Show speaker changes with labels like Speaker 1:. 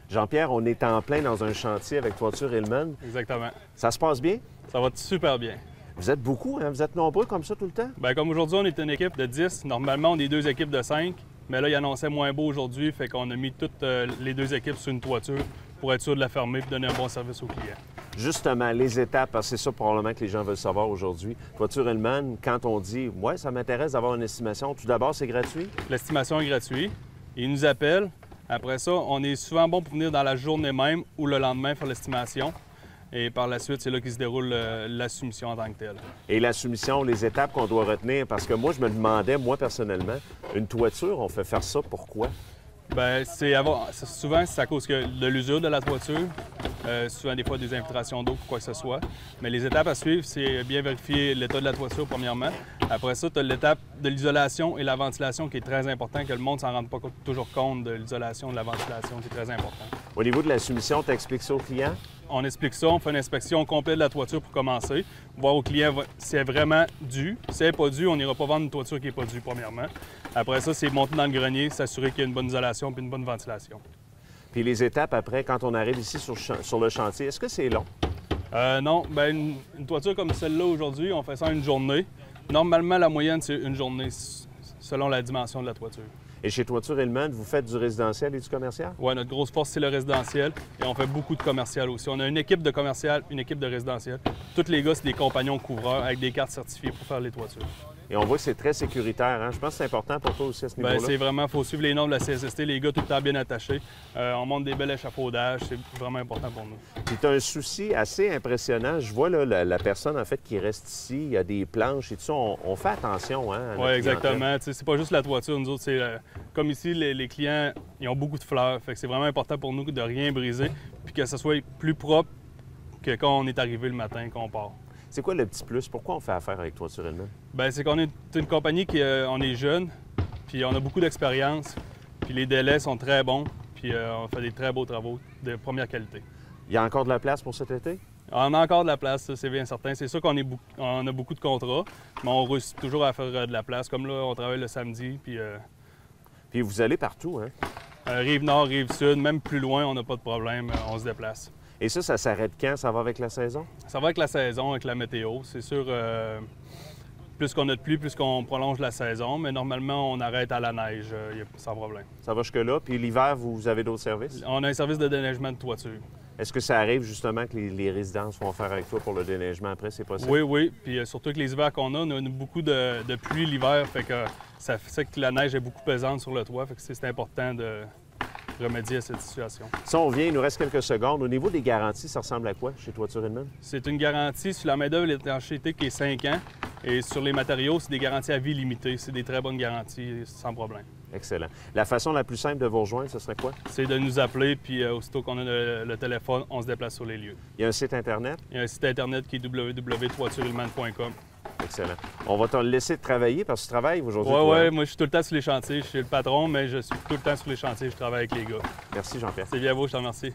Speaker 1: Jean-Pierre, on est en plein dans un chantier avec Toiture Hillman.
Speaker 2: Exactement.
Speaker 1: Ça se passe bien?
Speaker 2: Ça va super bien.
Speaker 1: Vous êtes beaucoup, hein? Vous êtes nombreux comme ça tout le temps?
Speaker 2: Bien, comme aujourd'hui, on est une équipe de 10. Normalement, on est 2 équipes de 5. Mais là, il annonçait moins beau aujourd'hui, fait qu'on a mis toutes les 2 équipes sur une toiture pour être sûr de la fermer et donner un bon service aux clients.
Speaker 1: Justement, les étapes, parce que c'est ça probablement que les gens veulent savoir aujourd'hui. Toiture Hillman, quand on dit « ouais, ça m'intéresse d'avoir une estimation », tout d'abord, c'est gratuit?
Speaker 2: L'estimation est gratuite. Ils nous appellent. Après ça, on est souvent bon pour venir dans la journée même ou le lendemain faire l'estimation. Et par la suite, c'est là qu'il se déroule la soumission en tant que telle.
Speaker 1: Et la soumission, les étapes qu'on doit retenir, parce que moi, je me demandais, moi, personnellement, une toiture, on fait faire ça, pourquoi?
Speaker 2: Bien, souvent, c'est à cause de l'usure de la toiture. Souvent, des fois, des infiltrations d'eau ou quoi que ce soit. Mais les étapes à suivre, c'est bien vérifier l'état de la toiture, premièrement. Après ça, tu as l'étape de l'isolation et la ventilation qui est très important, que le monde ne s'en rende pas toujours compte de l'isolation, de la ventilation, qui est très important.
Speaker 1: Au niveau de la soumission, tu expliques ça au client?
Speaker 2: On explique ça, on fait une inspection complète de la toiture pour commencer, voir au client si elle est vraiment due. Si elle n'est pas due, on n'ira pas vendre une toiture qui n'est pas due, premièrement. Après ça, c'est monter dans le grenier, s'assurer qu'il y a une bonne isolation et une bonne ventilation.
Speaker 1: Puis les étapes après, quand on arrive ici sur le chantier, est-ce que c'est long?
Speaker 2: Non, bien, une toiture comme celle-là aujourd'hui, on fait ça en une journée. Normalement, la moyenne, c'est une journée, selon la dimension de la toiture.
Speaker 1: Et chez Toiture Hillman, vous faites du résidentiel et du commercial?
Speaker 2: Oui, notre grosse force, c'est le résidentiel. Et on fait beaucoup de commercial aussi. On a une équipe de commercial, une équipe de résidentiel. Tous les gars, c'est des compagnons couvreurs avec des cartes certifiées pour faire les toitures.
Speaker 1: Et on voit que c'est très sécuritaire, hein? Je pense que c'est important pour toi aussi à ce niveau-là.
Speaker 2: Bien, c'est vraiment, il faut suivre les normes de la CSST, les gars tout le temps bien attachés. On monte des belles échafaudages, c'est vraiment important pour nous.
Speaker 1: Puis tu as un souci assez impressionnant. Je vois là, la personne en fait qui reste ici, il y a des planches et tout ça. On fait attention, hein?
Speaker 2: Oui, exactement. C'est pas juste la toiture, nous autres, c'est comme ici, les clients, ils ont beaucoup de fleurs. Fait que c'est vraiment important pour nous de rien briser, puis que ce soit plus propre que quand on est arrivé le matin, qu'on part.
Speaker 1: C'est quoi le petit plus? Pourquoi on fait affaire avec Toiture Hillman?
Speaker 2: Bien, c'est qu'on est une compagnie qui on est jeune, puis on a beaucoup d'expérience, puis les délais sont très bons, puis on fait des très beaux travaux de première qualité.
Speaker 1: Il y a encore de la place pour cet été?
Speaker 2: On a encore de la place, ça, c'est bien certain. C'est sûr qu'on a beaucoup de contrats, mais on réussit toujours à faire de la place. Comme là, on travaille le samedi, puis...
Speaker 1: Puis vous allez partout, hein?
Speaker 2: Rive-Nord, Rive-Sud, même plus loin, on n'a pas de problème, on se déplace.
Speaker 1: Et ça s'arrête quand? Ça va avec la saison?
Speaker 2: Ça va avec la saison, avec la météo. C'est sûr, plus qu'on a de pluie, plus qu'on prolonge la saison, mais normalement, on arrête à la neige, sans problème.
Speaker 1: Ça va jusque-là. Puis l'hiver, vous avez d'autres services?
Speaker 2: On a un service de déneigement de toiture.
Speaker 1: Est-ce que ça arrive justement que les résidences vont faire avec toi pour le déneigement après? C'est possible?
Speaker 2: Oui, oui. Puis surtout que les hivers qu'on a, on a beaucoup de pluie l'hiver, fait que ça fait que la neige est beaucoup pesante sur le toit, fait que c'est important de remédier à cette situation.
Speaker 1: Si on vient, il nous reste quelques secondes. Au niveau des garanties, ça ressemble à quoi chez Toiture Hillman?
Speaker 2: C'est une garantie sur la main-d'œuvre et l'étanchéité qui est 5 ans. Et sur les matériaux, c'est des garanties à vie limitée. C'est des très bonnes garanties, sans problème.
Speaker 1: Excellent. La façon la plus simple de vous rejoindre, ce serait quoi?
Speaker 2: C'est de nous appeler, puis aussitôt qu'on a le téléphone, on se déplace sur les lieux.
Speaker 1: Il y a un site Internet?
Speaker 2: Il y a un site Internet qui est www.toiturehillman.com.
Speaker 1: Excellent. On va te laisser travailler parce que tu travailles aujourd'hui.
Speaker 2: Oui, moi je suis tout le temps sur les chantiers. Je suis le patron, mais je suis tout le temps sur les chantiers. Je travaille avec les gars.
Speaker 1: Merci Jean-Pierre.
Speaker 2: C'est bien beau, je te remercie.